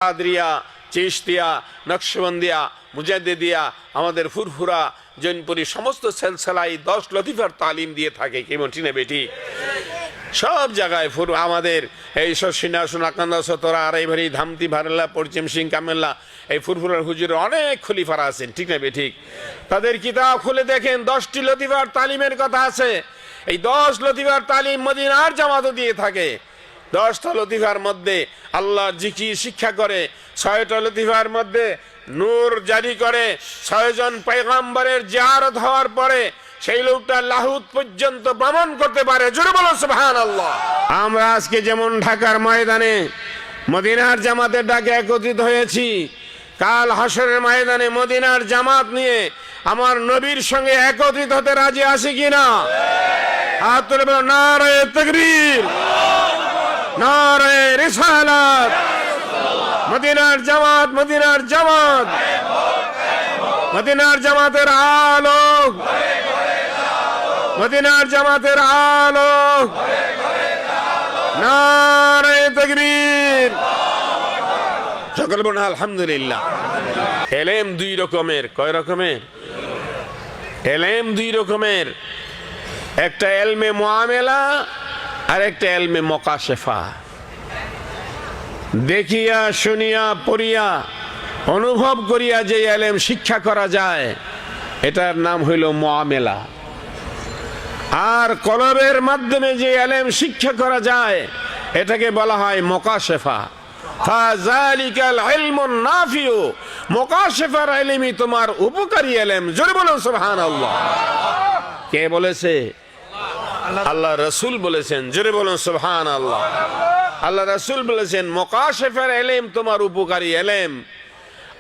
কাদরিয়া, চিশতিয়া, নকশবন্দিয়া, মুজাদ্দিদিয়া, আমাদের ফুরফুরা, জৈনপুরি সমস্ত সিলসিলায় 10 লতিফার তালিম দিয়ে থাকে। কেমন ঠিক না বেটি? সব জায়গায় আমাদের এই শশিনা সোনাকান্দা সতরা আড়াইভারি ধামতি ভারেলা পশ্চিম সিং কামেল্লা এই ফুরফুরার হুজুরের অনেক খলিফারা আছেন, ঠিক না বেঠিক? তাদের কিতাব খুলে দেখেন 10টি লতিফার তালিমের কথা আছে। এই 10 লতিফার তালিম মদিনার জামাতও দিয়ে থাকে। 10টা লতিফার মধ্যে আল্লাহর জিকির শিক্ষা করে, 6টা লতিফার মধ্যে নূর জারি করে। 6 জন পয়গম্বরের জিয়ারত হওয়ার পরে সেই লোকটা লাহুত পর্যন্ত ভ্রমণ করতে পারে। জোরে বলো সুবহানাল্লাহ। আমরা আজকে যেমন ঢাকার ময়দানে মদিনার জামাতের ডাকে একত্রিত হয়েছি, কাল হাসরের ময়দানে মদিনার জামাত নিয়ে আমার নবীর সঙ্গে একত্রিত হতে রাজি আছি কিনা? হাত তুলে বলো নারে তাকবীর, নারে রিসালাত। মদিনার জামাত, মদিনার জামাত, মদিনার জামাতের আলো, মদিনার জামাতের আলো, নারে তাকবীর। সকল বলুন আলহামদুলিল্লাহ। এলেম 2 রকমের। কয় রকমের? এলেম 2 রকমের। একটা এলমে মুআমেলা আর একটা এলমে মুকাশেফা। দেখিয়া শুনিয়া পড়িয়া অনুভব করিয়া যে এলেম শিক্ষা করা যায় এটার নাম হইল মুআমেলা। আর কলবের মাধ্যমে যে এলেম শিক্ষা করা যায় এটাকে বলা হয় মুকাশেফা। ফাযালিকাল ইলমুন নাফিউ। মুকাশেফার ইলমই তোমার উপকারী ইলম। জোরে বলুন সুবহানাল্লাহ। কে বলেছে? আল্লাহ রাসূল বলেছেন। জোরে বলুন সুবহানাল্লাহ। আল্লাহ রাসূল বলেছেন মুকাশেফার ইলম তোমার উপকারী ইলম।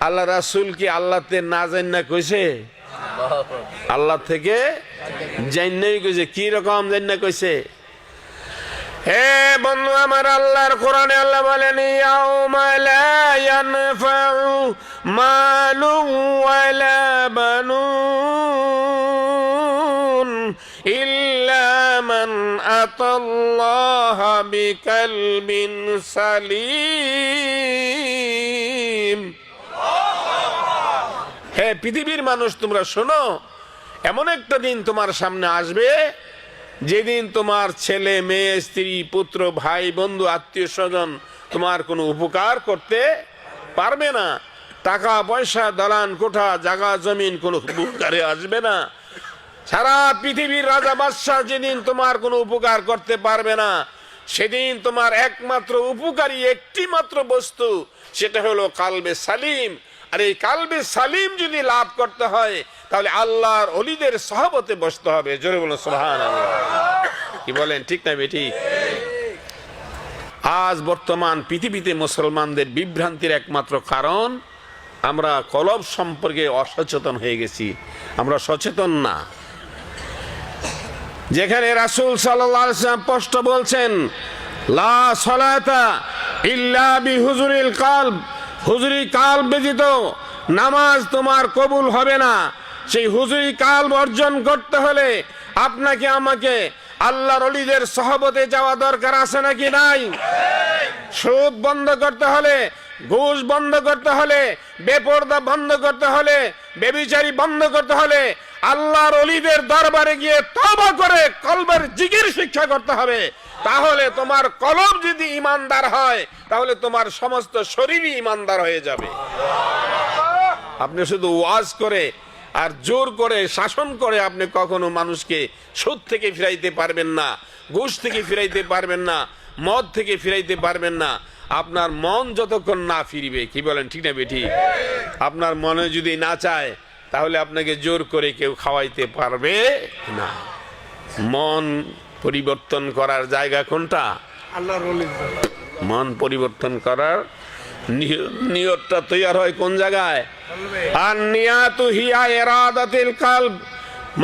আল্লাহ রাসূল কি আল্লাহতে না জান্না কইছে? আল্লাহ থেকে জান্নাই কইছে। কি রকম জান্না কইছে? হে বন্ধু আমার, আল্লাহর কোরআনে আল্লাহ বলেন ইয়াউমা লা ইয়ানফাউ মালু ওয়ালা বানুন ইল্লা মান আতাল্লাহা বিকালবিন সালিম। হে পৃথিবীর মানুষ, তোমরা শোনো, এমন একটা দিন তোমার সামনে আসবে যেদিন তোমার ছেলে, মেয়ে, স্ত্রী, পুত্র, ভাই, বন্ধু, আত্মীয় স্বজন তোমার কোনো উপকার করতে পারবে না। টাকা পয়সা, দালান কোঠা, জায়গা জমিন কোনো উপকারে আসবে না। সারা পৃথিবীর রাজা বাদশাহ যেদিন তোমার কোনো উপকার করতে পারবে না, সেদিন তোমার একমাত্র উপকারী একটি মাত্র বস্তু, সেটা হলো কালবে সালিম। আর এই কালবে সালিম যদি লাভ করতে হয় তাহলে আল্লাহর ওলিদের সহবতে বসতে হবে। জোরে বলুন সুবহানাল্লাহ। কি বলেন, ঠিক না বেটি? আজ বর্তমান পৃথিবীতে মুসলমানদের বিভ্রান্তির একমাত্র কারণ আমরা কলব সম্পর্কে অসচেতন হয়ে গেছি। আমরা সচেতন না। যেখানে রাসূল সাল্লাল্লাহু আলাইহি ওয়াসাল্লাম স্পষ্ট বলছেন লা সালাতা ইল্লা বিহুজুরিল কলব, হুজুরি কালব ব্যতীত নামাজ তোমার কবুল হবে না। সেই হুজুরি কালব অর্জন করতে হলে আপনাকে আমাকে আল্লাহর ওলিদের সহবতে যাওয়া দরকার আছে নাকি নাই? সুদ বন্ধ করতে হলে, ঘুষ বন্ধ করতে হলে, বেপরদা বন্ধ করতে হলে, বেবিচারি বন্ধ করতে হলে আল্লাহর ওলিদের দরবারে গিয়ে তওবা করে কলবের জিকির শিক্ষা করতে হবে। তাহলে তোমার কলব যদি ইমানদার হয় তাহলে তোমার সমস্ত শরীরই ইমানদার হয়ে যাবে। আপনি শুধু ওয়াজ করে আর জোর করে শাসন করে আপনি কখনো মানুষকে সুদ থেকে ফিরাইতে পারবেন না, ঘুষ থেকে ফিরাইতে পারবেন না, মদ থেকে ফিরাইতে পারবেন না। আপনার মন যতক্ষণ না ফিরবে, কি বলেন, ঠিক না বেটি? আপনার মনে যদি না চায় তাহলে আপনাকে জোর করে কেউ খাওয়াইতে পারবে না। মন পরিবর্তন করার জায়গা কোনটা? আল্লাহর ওলির। মন পরিবর্তন করার নিয়তটা তৈরি হয় কোন জায়গায়? আর নিয়াতু হিয়া ইরাদাতিল কলব।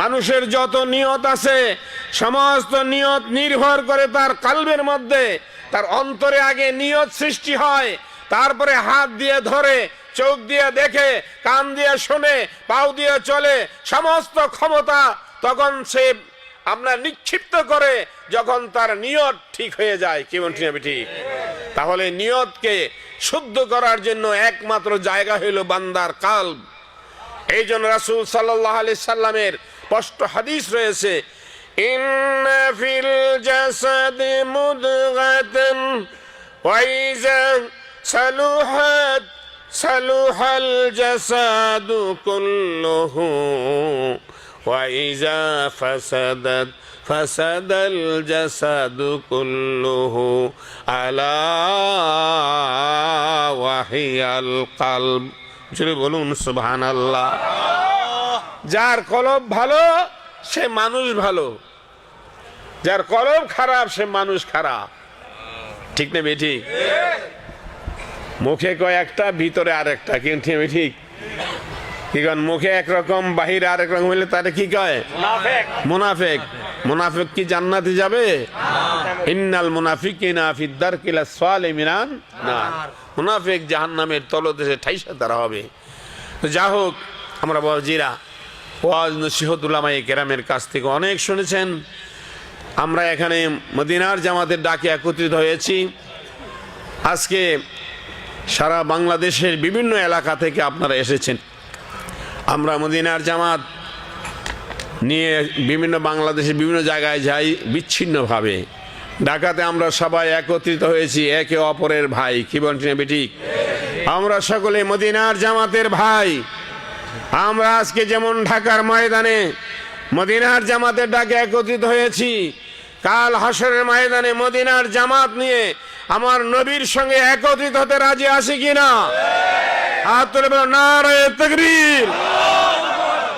মানুষের যত নিয়ত আছে সমস্ত নিয়ত নির্ভর করে তার কলবের মধ্যে। তার অন্তরে আগে নিয়ত সৃষ্টি হয়, তারপরে হাত দিয়ে ধরে, চোখ দিয়ে দেখে, কান দিয়ে শোনে, পাও দিয়ে চলে, সমস্ত ক্ষমতা তখন সে আপনার নিক্ষিপ্ত করে যখন তার নিয়ত ঠিক হয়ে যায়। কি বলছি আমি ঠিক? তাহলে নিয়তকে শুদ্ধ করার জন্য একমাত্র জায়গা হইল বান্দার কালব। এই জন্য রাসূল সাল্লাল্লাহু আলাইহি সাল্লামের স্পষ্ট হাদিস রয়েছে, ইন্না ফিল জাসাদি মুদগাতান ওয়া ইযা সালুহাত সালুহাল জাসাদু কুল্লুহু ওয়া ইযা ফাসাদাত ফাসাদাল জাসাদু কুল্লুহু আলা ওয়া হিয়াল কলব। জোরে বলুন সুবহানাল্লাহ। যার কলব ভালো সে মানুষ ভালো, যার কলব খারাপ সে মানুষ খারাপ। ঠিক না বেঠি? মুখে কয় একটা, ভিতরে আরেকটা। কিন্তু আমি ঠিক কি কন? মুখে একরকম বাহিরে আরেক রকম হইলে তারে কি কয়? মুনাফিক। মুনাফিক কি জান্নাতে যাবে? ইন্নাল মুনাফিকিনা ফিদ দারকিল আসফালি মিনান নার। মুনাফিক জাহান্নামের তলদেশে ঠাইসা তারা হবে। তো যা হোক, আমরা বাবাজিরা ওয়াজ নসিহত উলামায়ে কেরামের কাছ থেকে অনেক শুনেছেন। আমরা এখানে মদিনার জামাতের ডাকে একত্রিত হয়েছি। আজকে সারা বাংলাদেশের বিভিন্ন এলাকা থেকে আপনারা এসেছেন। আমরা মদিনার জামাত নিয়ে বিভিন্ন বাংলাদেশের বিভিন্ন জায়গায় যাই বিচ্ছিন্নভাবে। ঢাকাতে আমরা সবাই একত্রিত হয়েছি একে অপরের ভাই। কি বলছেন বেঠিক? আমরা সকলে মদিনার জামাতের ভাই। আমরা আজকে যেমন ঢাকার ময়দানে মদিনার জামাতের ডাকে একত্রিত হয়েছি, কাল হাসরের ময়দানে মদিনার জামাত নিয়ে আমার নবীর সঙ্গে একত্রিত হতে রাজি আছি কিনা? হাত তুলে বলো নারে তাকবীর,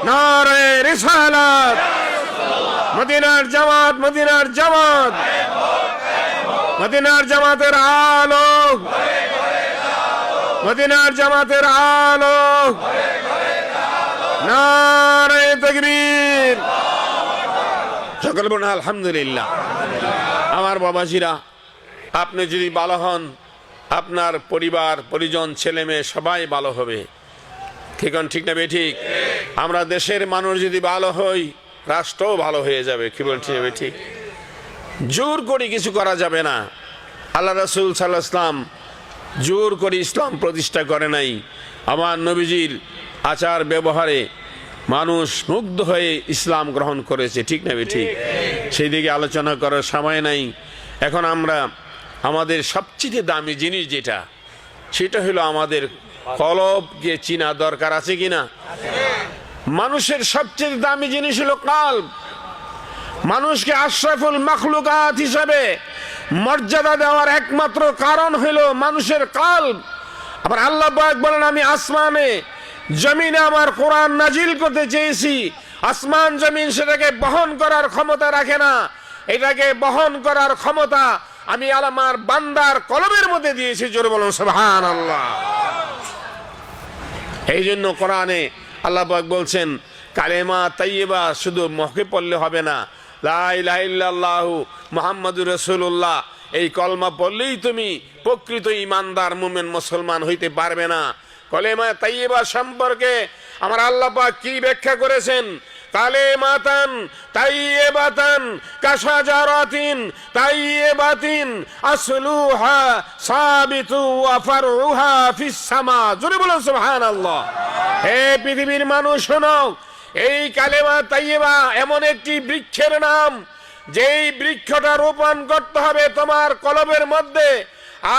নারে রিসালাত। মদিনার জামাত, মদিনার জামাত, মদিনার জামাতের আলো, মদিনার জামাতের আলো, নারে তাকবীর। সকল বলুন আলহামদুলিল্লাহ। আমার বাবাজিরা, আপনি যদি ভালো হন, আপনার পরিবার পরিজন ছেলে মেয়ে সবাই ভালো হবে। ঠিক না বেঠিক? আমরা দেশের মানুষ যদি ভালো হই, রাষ্ট্রও ভালো হয়ে যাবে। কি বলছি বেঠিক? জোর করে কিছু করা যাবে না। আল্লাহ রাসূল সাল্লাল্লাহু আলাইহি ওয়াসাল্লাম জোর করে ইসলাম প্রতিষ্ঠা করে নাই। আমার নবীজির আচার ব্যবহারে মানুষ মুগ্ধ হয়ে ইসলাম গ্রহণ করেছে। ঠিক না বেঠিক? সেই দিকে আলোচনা করার সময় নাই। এখন আমরা আমাদের সবচেয়ে দামি জিনিস যেটা, সেটা হলো আমাদের কলবকে চিনা দরকার। আছে কিনা? মানুষের সবচেয়ে দামি জিনিস হলো কলব। মানুষকে আশরাফুল মাখলুকাত হিসাবে মর্যাদা দেওয়ার একমাত্র কারণ হলো মানুষের কলব। আবার আল্লাহ পাক বলেন, আমি আসমানে জমিনে আমার কোরআন নাজিল করতে চেয়েছি, আসমান জমিন সেটাকে বহন করার ক্ষমতা রাখে না। এটাকে বহন করার ক্ষমতা আমি আমার বান্দার কলবের মধ্যে দিয়েছি। জোরে বলুন সুবহানাল্লাহ। এই জন্য কোরআনে আল্লাহ পাক বলছেন, কালেমা তাইয়্যিবা শুধু মুখে পড়লে হবে না, লা ইলাহা ইল্লাল্লাহু মুহাম্মাদুর রাসূলুল্লাহ, এই কলমা পড়লেই তুমি প্রকৃত ঈমানদার মুমিন মুসলমান হইতে পারবে না। কালেমা তাইয়্যিবা সম্পর্কে আমার আল্লাহ পাক কি ব্যাখ্যা করেছেন? কালেমাতান তাইয়্যিবাতান কাশাজারাতিন তাইয়্যিবাতিন আসলুহা সাবিতু ওয়া ফারউহা ফিস সামা। জোরে বলুন সুবহানাল্লাহ। হে পৃথিবীর মানুষ শোনো, এই কালেমা তাইয়্যিবা এমন একটি বৃক্ষের নাম, যেই বৃক্ষটা রোপণ করতে হবে তোমার কলবের মধ্যে,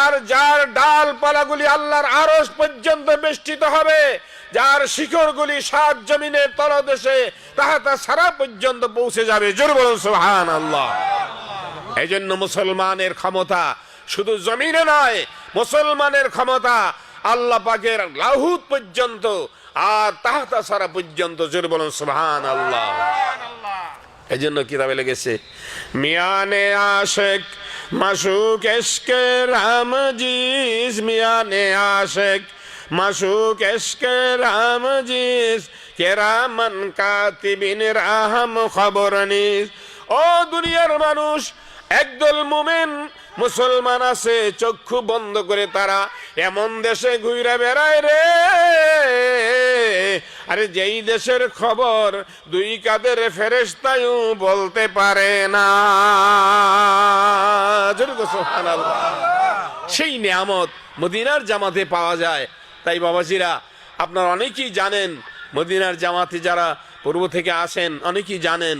আর যার ডালপালাগুলি আল্লাহর আরশ পর্যন্ত বেষ্টিত হবে, যার শিকড়গুলি সাত জমিনের তলদেশে তাহাতা সারা পর্যন্ত পৌঁছে যাবে। জোরে বলুন সুবহানাল্লাহ। এই জন্য মুসলমানের ক্ষমতা শুধু জমিনে নয়, মুসলমানের ক্ষমতা আল্লাহ পাকের লাহুত পর্যন্ত আর তাহাতা সারা পর্যন্ত। জোরে বলুন সুবহানাল্লাহ। এই জন্য কিতাবে লেগেছে, মিয়ানে আশেক মাশুক এশকে রাম জিস, মিয়ানে আশেক মাশুক এশকে রাম জিস, কেরামান কাতিবিন রাহম খবরনিস। ও দুনিয়ার মানুষ, একদল মুমিন মুসলমান আছে, চক্ষু বন্ধ করে তারা এমন দেশে ঘুরে বেড়ায় রে আরে যেই দেশের খবর দুই কাদের ফেরেশতাও বলতে পারে না। সুবহানাল্লাহ। সেই নিয়ামত মদিনার জামাতে পাওয়া যায়। তাই বাবাজিরা, আপনারা অনেকেই জানেন, মদিনার জামাতে যারা পূর্ব থেকে আসেন অনেকেই জানেন,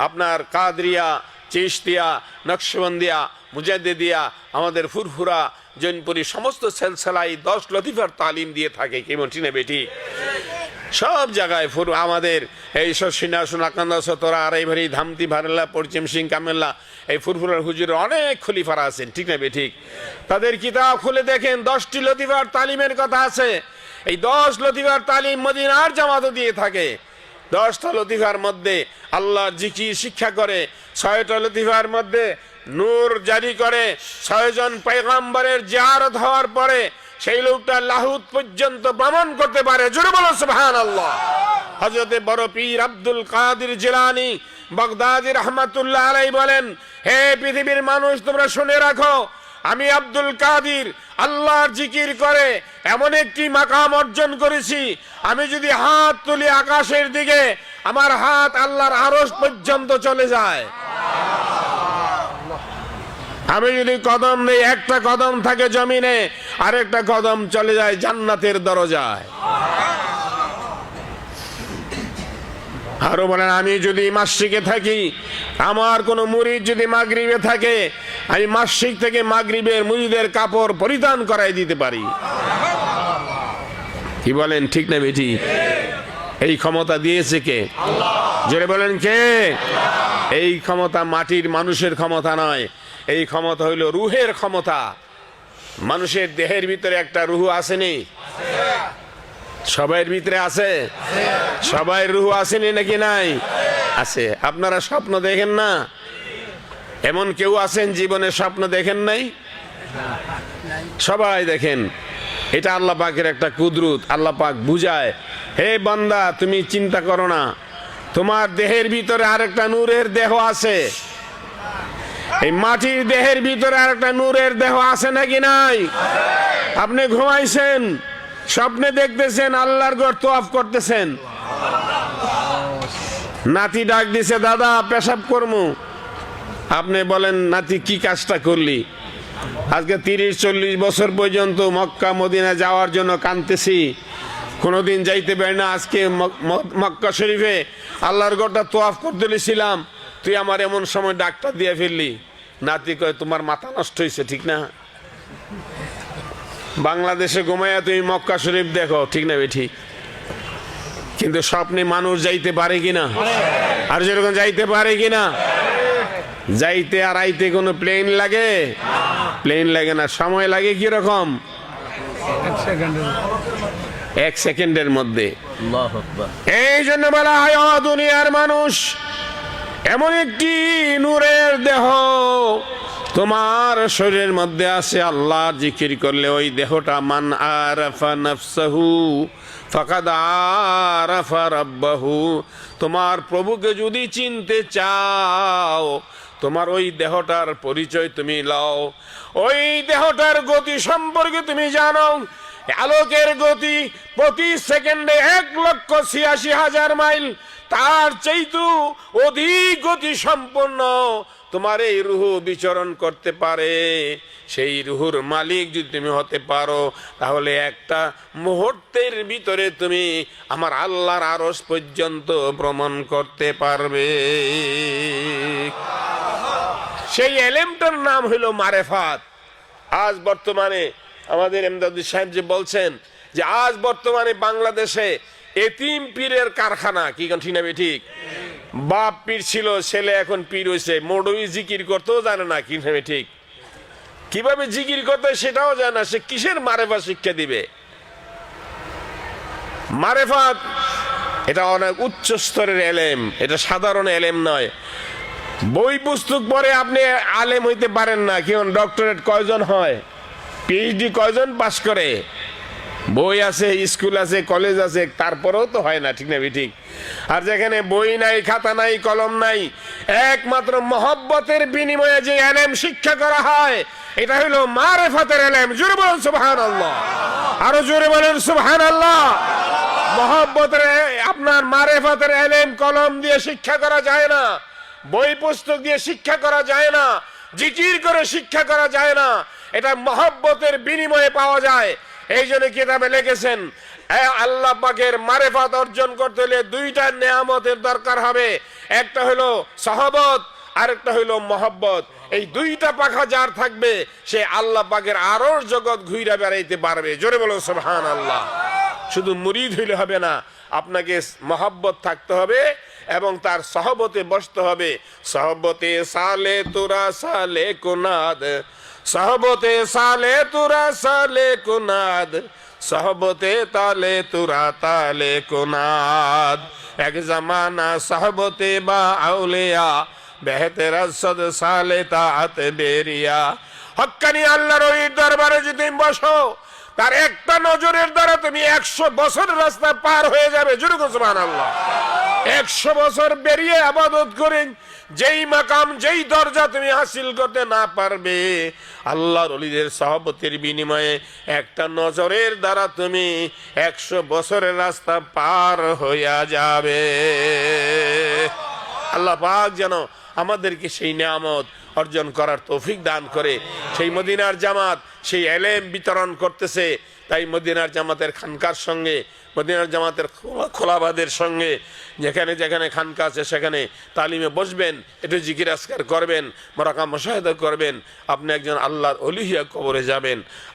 আপনার কাদরিয়া, চিশতিয়া, নকশবন্দিয়া, মুজাদ্দিদিয়া, আমাদের ফুরফুরা, জৈনপুরি সমস্ত সেলসেলাই 10 লতিফার তালিম দিয়ে থাকে। কেমন চিনে বেটি? সব জায়গায় আমাদের এই শশিনা সোনাকান্দা সতরা আড়াইভারি ধামতি ভারেলা পশ্চিম সিং কামেল্লা এই ফুরফুরার হুজুরের অনেক খলিফারা আছেন, ঠিক না বেঠিক? তাদের কিতাব খুলে দেখেন 10টি লতিফার তালিমের কথা আছে। এই 10 লতিফার তালিম মদিনার জামাত দিয়ে থাকে। 10টা লতিফার মধ্যে আল্লাহর জিকির শিক্ষা করে, 6টা লতিফার মধ্যে নূর জারি করে। 6 জন পয়গম্বরের জিয়ারত হওয়ার পরে সেই লোকটা লাহুত পর্যন্ত ভ্রমণ করতে পারে। জোরে বলো সুবহানাল্লাহ। হযরতে বড় পীর আব্দুল কাদের জিলানী বাগদাদী রাহমাতুল্লাহ আলাইহি বলেন, হে পৃথিবীর মানুষ, তোমরা শুনে রাখো, আমি আব্দুল কাদের আল্লাহর জিকির করে এমন একটি মাকাম অর্জন করেছি, আমি যদি হাত তুলি আকাশের দিকে, আমার হাত আল্লাহর আরশ পর্যন্ত চলে যায়। আমি যদি কদম নেই, একটা কদম থাকে জমিনে, আরেকটা কদম চলে যায় জান্নাতের দরজায়। আরো বলেন, আমি যদি মাসিকে থাকি, আমার কোন মুরিদ যদি মাগরিবে থাকে, আমি মাসিক থেকে মাগরিবের মুরিদের কাপড় পরিধান করাই দিতে পারি। কি বলেন, ঠিক না বেটি? এই ক্ষমতা দিয়েছে কে? জোরে বলেন, কে? এই ক্ষমতা মাটির মানুষের ক্ষমতা নয়, এই ক্ষমতা হইল রুহের ক্ষমতা। মানুষের দেহের ভিতরে একটা রুহ আসেনি? সবাই ভিতরে আছে? সবাই রুহ আসেনি নাকি? নাই? আছে। আপনারা স্বপ্ন দেখেন না? এমন কেউ আছেন জীবনে স্বপ্ন দেখেন নাই? সবাই দেখেন। এটা আল্লাহ পাকের একটা কুদরত। আল্লাহ পাক বুঝায়, হে বান্দা, তুমি চিন্তা করো না, তোমার দেহের ভিতরে আরেকটা নূরের দেহ আছে। এই মাটির দেহের ভিতরে আরেকটা নূরের দেহ আছে নাকি নাই? আপনি ঘুমাইছেন, স্বপ্নে দেখতেছেন আল্লাহর ঘর তওয়াফ করতেছেন, নাতি ডাক দিছে, দাদা পেশাব করমু। আপনি বলেন, নাতি কি কাজটা করলি? আজকে 30-40 বছর পর্যন্ত মক্কা মদিনা যাওয়ার জন্য কাঁদতেছি, কোনোদিন যাইতে পারি না। আজকে মক্কা শরীফে আল্লাহর ঘরটা তওয়াফ করতে ছিলাম, তুই আমার এমন সময় ডাক্তার দিয়ে ফেললি। নাতি কয়, তোমার মাথা নষ্ট হয়েছে, ঠিক না? বাংলাদেশে ঘুমাইয়া তুমি মক্কা শরীফ দেখো, ঠিক না বেঠি? কিন্তু স্বপ্নে মানুষ যাইতে পারে কিনা? আর যেরকম যাইতে পারে কিনা? যাইতে আর আইতে কোনো প্লেন লাগে? প্লেন লাগে না। সময় লাগে কিরকম? 1 সেকেন্ডের মধ্যে। এই জন্য বলা হয়, ও দুনিয়ার মানুষ, এমন একটি নূরের দেহ তোমার শরীরের মধ্যে আছে। আল্লাহর জিকির করলে ওই দেহটা, মান আরাফা নাফসাহু ফাকাদ আরাফা রাব্বাহু, তোমার প্রভুকে যদি চিনতে চাও, তোমার ওই দেহটার পরিচয় তুমি লও। ওই দেহটার গতি সম্পর্কে তুমি জানো। আলোকের গতি প্রতি সেকেন্ডে 1,86,000 মাইল, তার চাইতে অধিক গতি সম্পন্ন তোমার এই রুহ বিচরণ করতে পারে। সেই রুহুর মালিক যদি তুমি হতে পারো, তাহলে একটা মুহূর্তের ভিতরে তুমি আমার আল্লাহর আরশ পর্যন্ত ভ্রমণ করতে পারবে। সেই এলেমটার নাম হলো মারেফাত। আজ বর্তমানে আমাদের এমদাদুল সাহেব যে বলছেন যে আজ বর্তমানে বাংলাদেশে এতিম পীরের কারখানা। কি ঠিক না? ঠিক। বাপ পীর ছিল, ছেলে এখন পীর হয়েছে, মৌলবি জিকির করতেও জানে না। কি ঠিক? কিভাবে জিকির করতে সেটাও জানে না। সে কিসের মারেফাত শিক্ষা দিবে? মারেফাত এটা অনেক উচ্চ স্তরের এলেম, এটা সাধারণ এলেম নয়। বই পুস্তক পড়ে আপনি আলেম হইতে পারেন না। কেমন ডক্টরেট কয়জন হয়? পিএইচডি কয়জন পাস করে? বই আছে, স্কুল আছে, কলেজ আছে, তারপরেও তো হয় না। ঠিক না? ঠিক। আর যেখানে বই নাই, খাতা নাই, কলম নাই, একমাত্র মহব্বতের বিনিময়ে যে এলেম শিক্ষা করা হয়, এটা হলো মারেফাতের এলেম। জোরে বলেন সুবহানাল্লাহ। আরো জোরে বলেন সুবহানাল্লাহ। মহব্বতের আপনার মারেফাতের এলেম কলম দিয়ে শিক্ষা করা যায় না, বই পুস্তক দিয়ে শিক্ষা করা যায় না, জিকির করে শিক্ষা করা যায় না, এটা মহব্বতের বিনিময়ে পাওয়া যায়। এই জন্য কিতাবে লিখেছেন আল্লাহ পাকের মারেফাত অর্জন করতে হলে দুইটা নেয়ামতের দরকার হবে, একটা হলো সহবত, আরেকটা হইলো মহব্বত। এই দুইটা পাখা যার থাকবে সে আল্লাহ পাকের আরো জগৎ ঘুরে বেড়াইতে পারবে। জোরে বলো সুবহানাল্লাহ। শুধু মুরিদ হইলে হবে না, আপনাকে মহব্বত থাকতে হবে এবং তার সহবতে বসতে হবে। সহবতে সালে তোরা সালে কুনাদ, সহবতে সালে তোরা সালে কুনাদ, সহবতে তালে তোরা তালে কুনাদ। এক জামানা সহবতে বা আউলিয়া বেহতের সদ সালে তাআত বেরিয়া। হক্কানি আল্লাহর ওই দরবারে যদি তুমি বসো, তার একটা নজরের দ্বারা তুমি 100 বছর রাস্তা পার হয়ে যাবে। জোরে সুবহানাল্লাহ। 100 বছর বেরিয়ে ইবাদত করে যেই মাকাম যেই দরজা তুমি হাসিল করতে না পারবে, আল্লাহর ওলিদের সহবতের বিনিময়ে একটা নজরের দ্বারা তুমি 100 বছরের রাস্তা পার হইয়া যাবে। আল্লাহ পাক যেন আমাদেরকে সেই নিয়ামত অর্জন করার তৌফিক দান করে। সেই মদিনার জামাত সেই এলেম বিতরণ করতেছে, তাই মদিনার জামাতের খানকার সঙ্গে, মদিনার জামাতের খোলাবাদের সঙ্গে যেখানে যেখানে খানকা আছে সেখানে তালিমে বসবেন, একটু জিকির আজকার করবেন, মোরাকাম মুশাহাদা করবেন, আপনি একজন আল্লাহর ওলি হয়ে কবরে যাবেন।